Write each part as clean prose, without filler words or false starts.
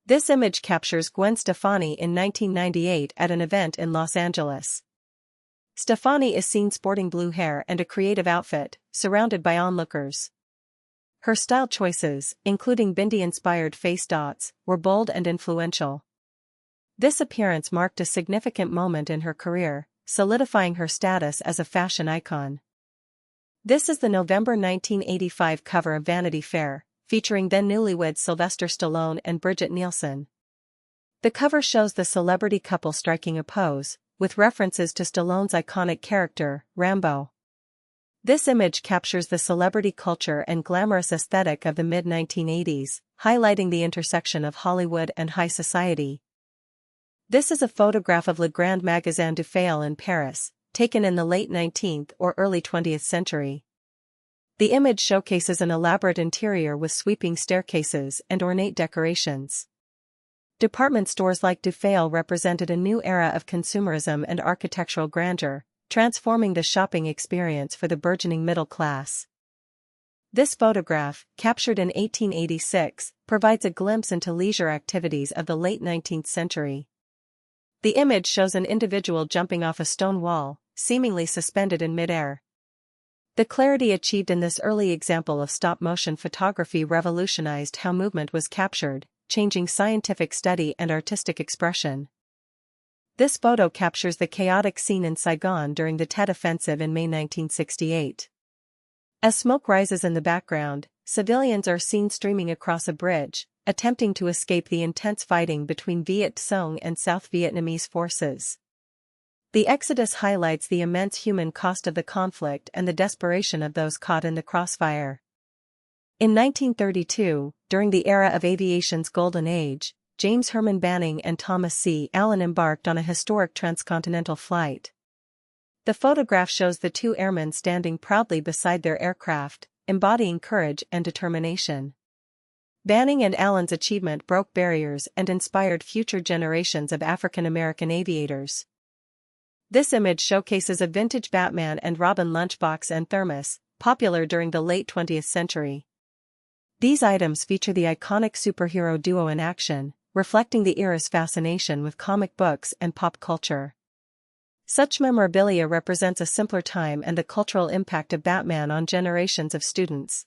This image captures Gwen Stefani in 1998 at an event in Los Angeles. Stefani is seen sporting blue hair and a creative outfit, surrounded by onlookers. Her style choices, including bindi-inspired face dots, were bold and influential. This appearance marked a significant moment in her career, solidifying her status as a fashion icon. This is the November 1985 cover of Vanity Fair, featuring then-newlyweds Sylvester Stallone and Brigitte Nielsen. The cover shows the celebrity couple striking a pose, with references to Stallone's iconic character, Rambo. This image captures the celebrity culture and glamorous aesthetic of the mid-1980s, highlighting the intersection of Hollywood and high society. This is a photograph of Le Grand Magasin du Fayal in Paris, taken in the late 19th or early 20th century. The image showcases an elaborate interior with sweeping staircases and ornate decorations. Department stores like Du Fayal represented a new era of consumerism and architectural grandeur, transforming the shopping experience for the burgeoning middle class. This photograph, captured in 1886, provides a glimpse into leisure activities of the late 19th century. The image shows an individual jumping off a stone wall, seemingly suspended in midair. The clarity achieved in this early example of stop-motion photography revolutionized how movement was captured, changing scientific study and artistic expression. This photo captures the chaotic scene in Saigon during the Tet Offensive in May 1968. As smoke rises in the background, civilians are seen streaming across a bridge, attempting to escape the intense fighting between Viet Cong and South Vietnamese forces. The exodus highlights the immense human cost of the conflict and the desperation of those caught in the crossfire. In 1932, during the era of aviation's golden age, James Herman Banning and Thomas C. Allen embarked on a historic transcontinental flight. The photograph shows the two airmen standing proudly beside their aircraft, embodying courage and determination. Banning and Allen's achievement broke barriers and inspired future generations of African American aviators. This image showcases a vintage Batman and Robin lunchbox and thermos, popular during the late 20th century. These items feature the iconic superhero duo in action, reflecting the era's fascination with comic books and pop culture. Such memorabilia represents a simpler time and the cultural impact of Batman on generations of students.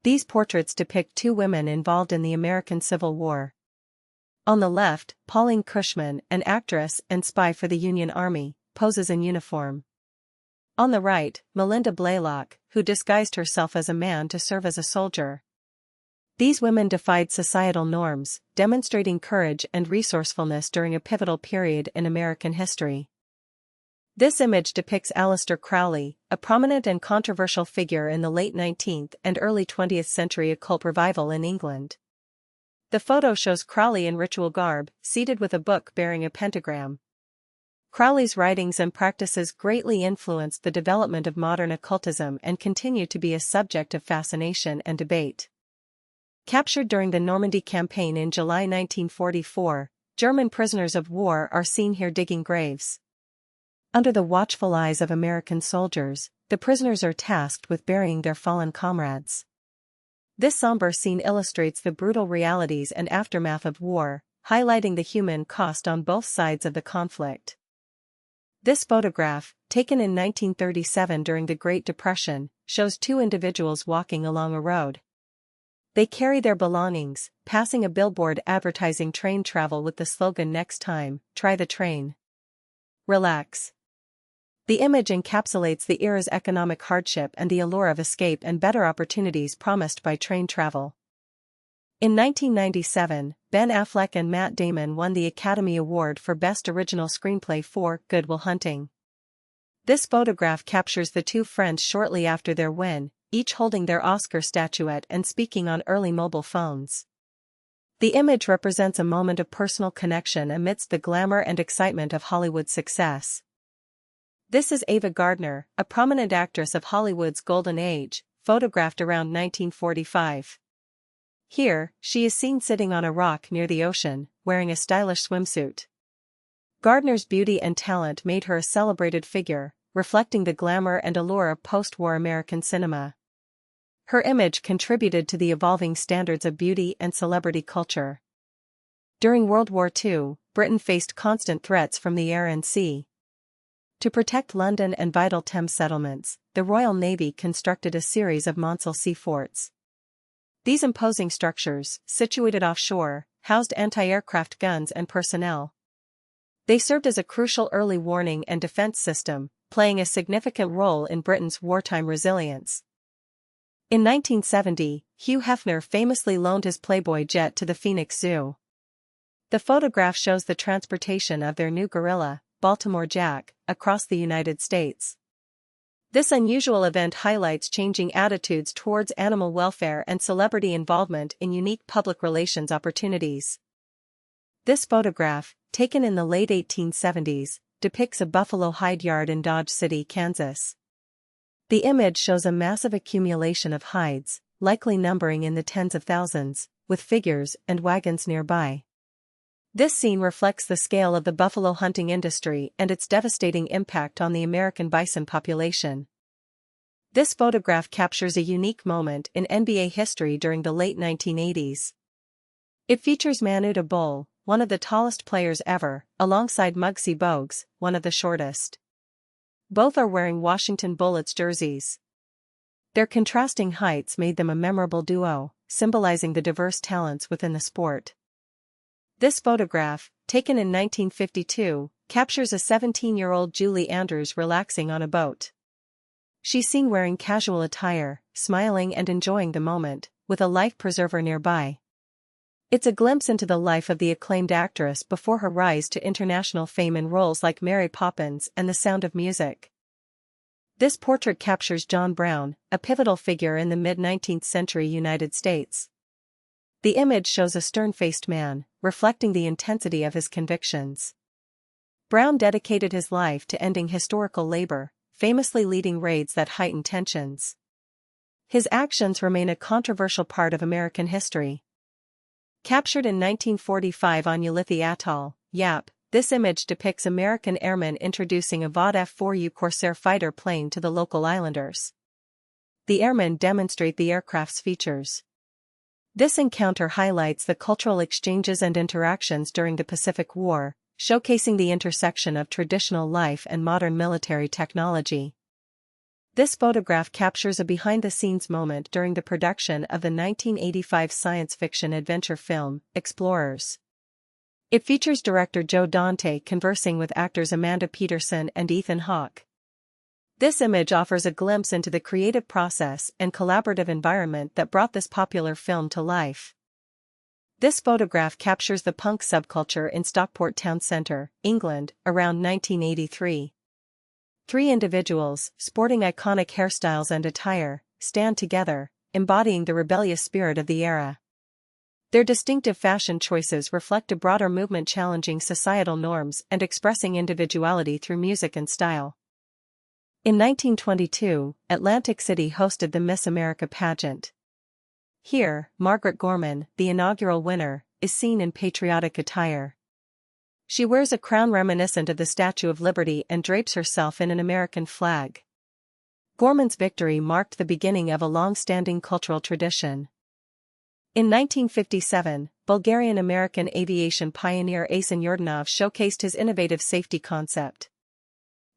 These portraits depict two women involved in the American Civil War. On the left, Pauline Cushman, an actress and spy for the Union Army, poses in uniform. On the right, Melinda Blaylock, who disguised herself as a man to serve as a soldier. These women defied societal norms, demonstrating courage and resourcefulness during a pivotal period in American history. This image depicts Aleister Crowley, a prominent and controversial figure in the late 19th and early 20th century occult revival in England. The photo shows Crowley in ritual garb, seated with a book bearing a pentagram. Crowley's writings and practices greatly influenced the development of modern occultism and continue to be a subject of fascination and debate. Captured during the Normandy campaign in July 1944, German prisoners of war are seen here digging graves. Under the watchful eyes of American soldiers, the prisoners are tasked with burying their fallen comrades. This somber scene illustrates the brutal realities and aftermath of war, highlighting the human cost on both sides of the conflict. This photograph, taken in 1937 during the Great Depression, shows two individuals walking along a road. They carry their belongings, passing a billboard advertising train travel with the slogan "Next time, try the train. Relax." The image encapsulates the era's economic hardship and the allure of escape and better opportunities promised by train travel. In 1997, Ben Affleck and Matt Damon won the Academy Award for Best Original Screenplay for Good Will Hunting. This photograph captures the two friends shortly after their win, each holding their Oscar statuette and speaking on early mobile phones. The image represents a moment of personal connection amidst the glamour and excitement of Hollywood's success. This is Ava Gardner, a prominent actress of Hollywood's golden age, photographed around 1945. Here, she is seen sitting on a rock near the ocean, wearing a stylish swimsuit. Gardner's beauty and talent made her a celebrated figure, reflecting the glamour and allure of post-war American cinema. Her image contributed to the evolving standards of beauty and celebrity culture. During World War II, Britain faced constant threats from the air and sea. To protect London and vital Thames settlements, the Royal Navy constructed a series of Monsal sea forts. These imposing structures, situated offshore, housed anti-aircraft guns and personnel. They served as a crucial early warning and defense system, playing a significant role in Britain's wartime resilience. In 1970, Hugh Hefner famously loaned his Playboy jet to the Phoenix Zoo. The photograph shows the transportation of their new gorilla, Baltimore Jack, across the United States. This unusual event highlights changing attitudes towards animal welfare and celebrity involvement in unique public relations opportunities. This photograph, taken in the late 1870s, depicts a buffalo hide yard in Dodge City, Kansas. The image shows a massive accumulation of hides, likely numbering in the tens of thousands, with figures and wagons nearby. This scene reflects the scale of the buffalo hunting industry and its devastating impact on the American bison population. This photograph captures a unique moment in NBA history during the late 1980s. It features Manu Ginobili, one of the tallest players ever, alongside Muggsy Bogues, one of the shortest. Both are wearing Washington Bullets jerseys. Their contrasting heights made them a memorable duo, symbolizing the diverse talents within the sport. This photograph, taken in 1952, captures a 17-year-old Julie Andrews relaxing on a boat. She's seen wearing casual attire, smiling and enjoying the moment, with a life preserver nearby. It's a glimpse into the life of the acclaimed actress before her rise to international fame in roles like Mary Poppins and The Sound of Music. This portrait captures John Brown, a pivotal figure in the mid-19th century United States. The image shows a stern-faced man, reflecting the intensity of his convictions. Brown dedicated his life to ending historical labor, famously leading raids that heightened tensions. His actions remain a controversial part of American history. Captured in 1945 on Ulithi Atoll, Yap, this image depicts American airmen introducing a Vought F-4U Corsair fighter plane to the local islanders. The airmen demonstrate the aircraft's features. This encounter highlights the cultural exchanges and interactions during the Pacific War, showcasing the intersection of traditional life and modern military technology. This photograph captures a behind-the-scenes moment during the production of the 1985 science fiction adventure film, Explorers. It features director Joe Dante conversing with actors Amanda Peterson and Ethan Hawke. This image offers a glimpse into the creative process and collaborative environment that brought this popular film to life. This photograph captures the punk subculture in Stockport Town Centre, England, around 1983. Three individuals, sporting iconic hairstyles and attire, stand together, embodying the rebellious spirit of the era. Their distinctive fashion choices reflect a broader movement challenging societal norms and expressing individuality through music and style. In 1922, Atlantic City hosted the Miss America pageant. Here, Margaret Gorman, the inaugural winner, is seen in patriotic attire. She wears a crown reminiscent of the Statue of Liberty and drapes herself in an American flag. Gorman's victory marked the beginning of a long-standing cultural tradition. In 1957, Bulgarian-American aviation pioneer Asen Yordanov showcased his innovative safety concept.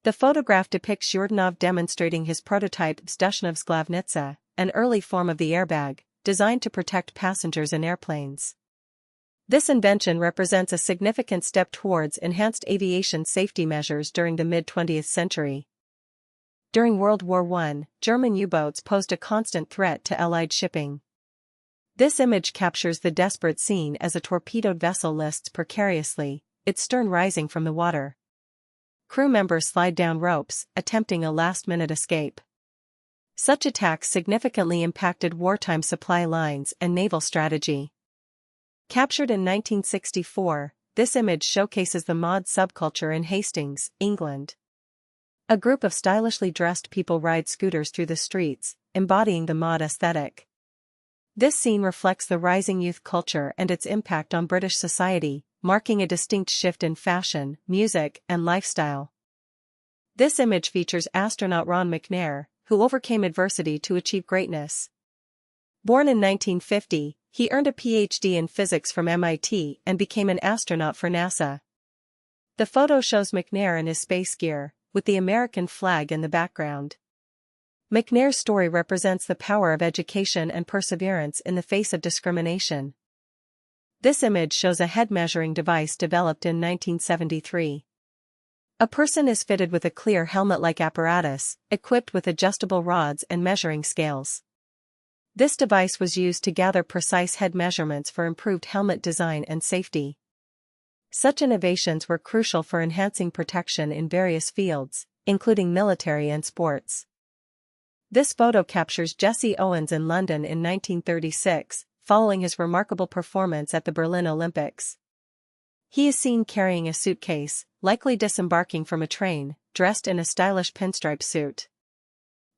The photograph depicts Yordanov demonstrating his prototype Vzdushnov's Glavnitsa, an early form of the airbag, designed to protect passengers in airplanes. This invention represents a significant step towards enhanced aviation safety measures during the mid-20th century. During World War I, German U-boats posed a constant threat to Allied shipping. This image captures the desperate scene as a torpedoed vessel lists precariously, its stern rising from the water. Crew members slide down ropes, attempting a last-minute escape. Such attacks significantly impacted wartime supply lines and naval strategy. Captured in 1964, this image showcases the mod subculture in Hastings, England. A group of stylishly dressed people ride scooters through the streets, embodying the mod aesthetic. This scene reflects the rising youth culture and its impact on British society, marking a distinct shift in fashion, music, and lifestyle. This image features astronaut Ron McNair, who overcame adversity to achieve greatness. Born in 1950, He earned a PhD in physics from MIT and became an astronaut for NASA. The photo shows McNair in his space gear, with the American flag in the background. McNair's story represents the power of education and perseverance in the face of discrimination. This image shows a head-measuring device developed in 1973. A person is fitted with a clear helmet-like apparatus, equipped with adjustable rods and measuring scales. This device was used to gather precise head measurements for improved helmet design and safety. Such innovations were crucial for enhancing protection in various fields, including military and sports. This photo captures Jesse Owens in London in 1936, following his remarkable performance at the Berlin Olympics. He is seen carrying a suitcase, likely disembarking from a train, dressed in a stylish pinstripe suit.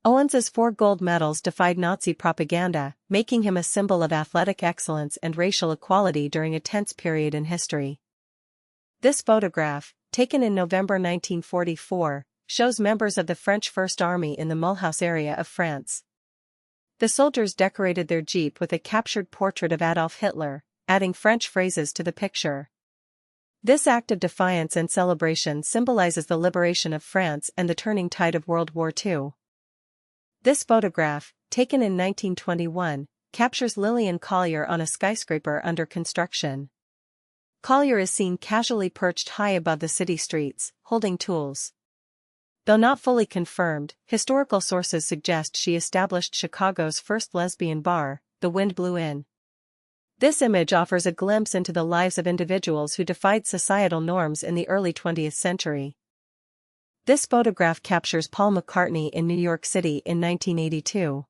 Owens's 4 gold medals defied Nazi propaganda, making him a symbol of athletic excellence and racial equality during a tense period in history. This photograph, taken in November 1944, shows members of the French First Army in the Mulhouse area of France. The soldiers decorated their jeep with a captured portrait of Adolf Hitler, adding French phrases to the picture. This act of defiance and celebration symbolizes the liberation of France and the turning tide of World War II. This photograph, taken in 1921, captures Lillian Collier on a skyscraper under construction. Collier is seen casually perched high above the city streets, holding tools. Though not fully confirmed, historical sources suggest she established Chicago's first lesbian bar, the Wind Blew In. This image offers a glimpse into the lives of individuals who defied societal norms in the early 20th century. This photograph captures Paul McCartney in New York City in 1982.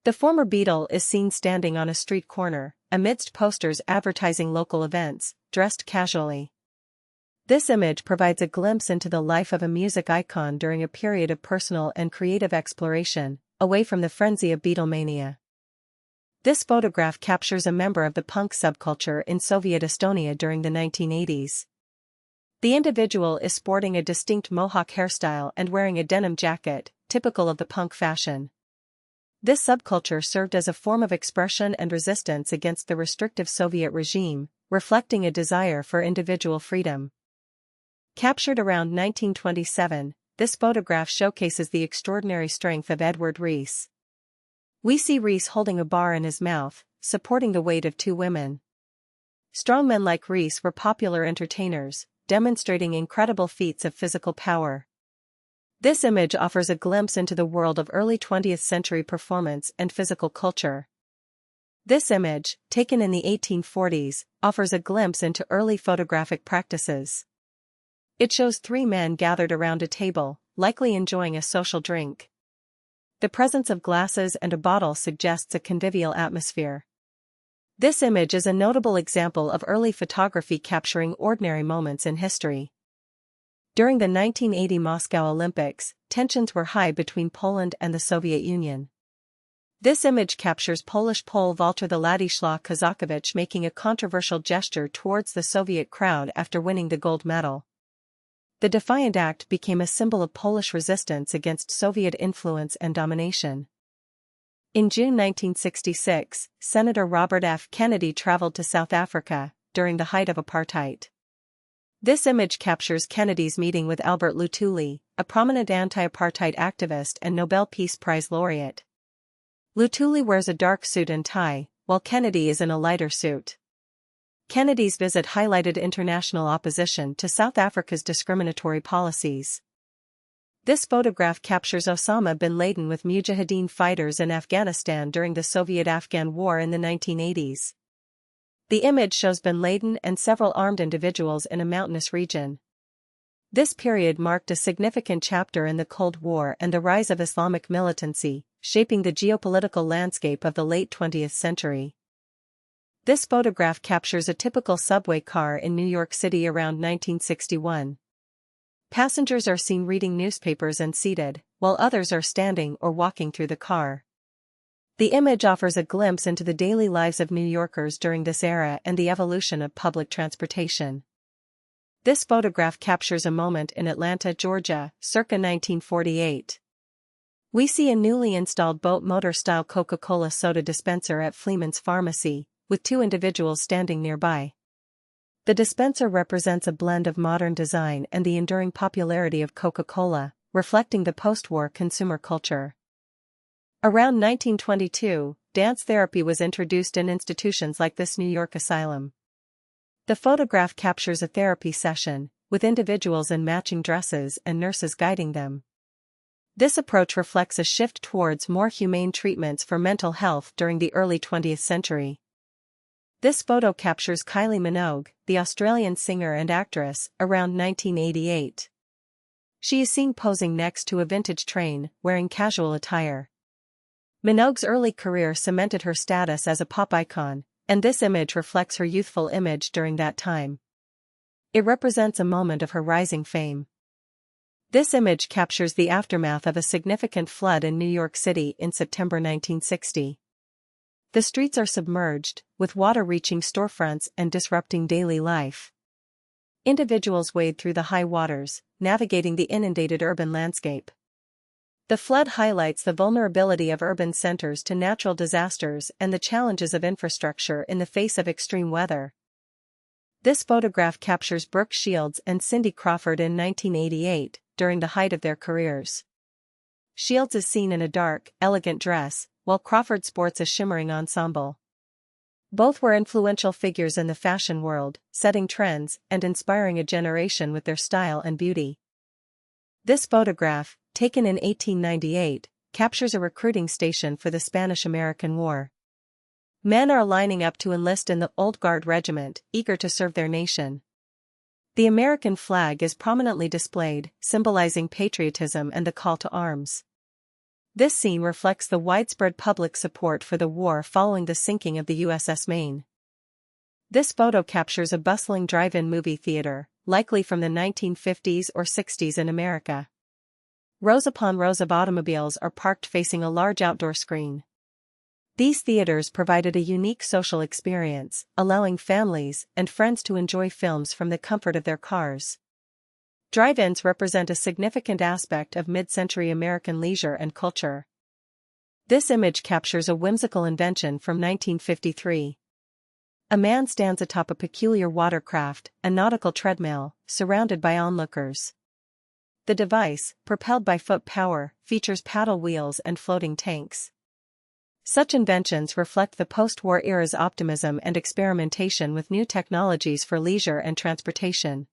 The former Beatle is seen standing on a street corner, amidst posters advertising local events, dressed casually. This image provides a glimpse into the life of a music icon during a period of personal and creative exploration, away from the frenzy of Beatlemania. This photograph captures a member of the punk subculture in Soviet Estonia during the 1980s. The individual is sporting a distinct mohawk hairstyle and wearing a denim jacket, typical of the punk fashion. This subculture served as a form of expression and resistance against the restrictive Soviet regime, reflecting a desire for individual freedom. Captured around 1927, this photograph showcases the extraordinary strength of Edward Reese. We see Reese holding a bar in his mouth, supporting the weight of 2 women. Strongmen like Reese were popular entertainers, demonstrating incredible feats of physical power. This image offers a glimpse into the world of early 20th century performance and physical culture. This image, taken in the 1840s, offers a glimpse into early photographic practices. It shows 3 men gathered around a table, likely enjoying a social drink. The presence of glasses and a bottle suggests a convivial atmosphere. This image is a notable example of early photography capturing ordinary moments in history. During the 1980 Moscow Olympics, tensions were high between Poland and the Soviet Union. This image captures Polish pole vaulter Władysław Kozakowicz making a controversial gesture towards the Soviet crowd after winning the gold medal. The defiant act became a symbol of Polish resistance against Soviet influence and domination. In June 1966, Senator Robert F. Kennedy traveled to South Africa, during the height of apartheid. This image captures Kennedy's meeting with Albert Luthuli, a prominent anti-apartheid activist and Nobel Peace Prize laureate. Luthuli wears a dark suit and tie, while Kennedy is in a lighter suit. Kennedy's visit highlighted international opposition to South Africa's discriminatory policies. This photograph captures Osama bin Laden with Mujahideen fighters in Afghanistan during the Soviet-Afghan War in the 1980s. The image shows bin Laden and several armed individuals in a mountainous region. This period marked a significant chapter in the Cold War and the rise of Islamic militancy, shaping the geopolitical landscape of the late 20th century. This photograph captures a typical subway car in New York City around 1961. Passengers are seen reading newspapers and seated, while others are standing or walking through the car. The image offers a glimpse into the daily lives of New Yorkers during this era and the evolution of public transportation. This photograph captures a moment in Atlanta, Georgia, circa 1948. We see a newly installed boat motor-style Coca-Cola soda dispenser at Fleeman's Pharmacy, with two individuals standing nearby. The dispenser represents a blend of modern design and the enduring popularity of Coca-Cola, reflecting the post-war consumer culture. Around 1922, dance therapy was introduced in institutions like this New York asylum. The photograph captures a therapy session, with individuals in matching dresses and nurses guiding them. This approach reflects a shift towards more humane treatments for mental health during the early 20th century. This photo captures Kylie Minogue, the Australian singer and actress, around 1988. She is seen posing next to a vintage train, wearing casual attire. Minogue's early career cemented her status as a pop icon, and this image reflects her youthful image during that time. It represents a moment of her rising fame. This image captures the aftermath of a significant flood in New York City in September 1960. The streets are submerged, with water reaching storefronts and disrupting daily life. Individuals wade through the high waters, navigating the inundated urban landscape. The flood highlights the vulnerability of urban centers to natural disasters and the challenges of infrastructure in the face of extreme weather. This photograph captures Brooke Shields and Cindy Crawford in 1988, during the height of their careers. Shields is seen in a dark, elegant dress, while Crawford sports a shimmering ensemble. Both were influential figures in the fashion world, setting trends and inspiring a generation with their style and beauty. This photograph, taken in 1898, captures a recruiting station for the Spanish-American War. Men are lining up to enlist in the Old Guard regiment, eager to serve their nation. The American flag is prominently displayed, symbolizing patriotism and the call to arms. This scene reflects the widespread public support for the war following the sinking of the USS Maine. This photo captures a bustling drive-in movie theater, likely from the 1950s or 60s in America. Rows upon rows of automobiles are parked facing a large outdoor screen. These theaters provided a unique social experience, allowing families and friends to enjoy films from the comfort of their cars. Drive-ins represent a significant aspect of mid-century American leisure and culture. This image captures a whimsical invention from 1953. A man stands atop a peculiar watercraft, a nautical treadmill, surrounded by onlookers. The device, propelled by foot power, features paddle wheels and floating tanks. Such inventions reflect the post-war era's optimism and experimentation with new technologies for leisure and transportation.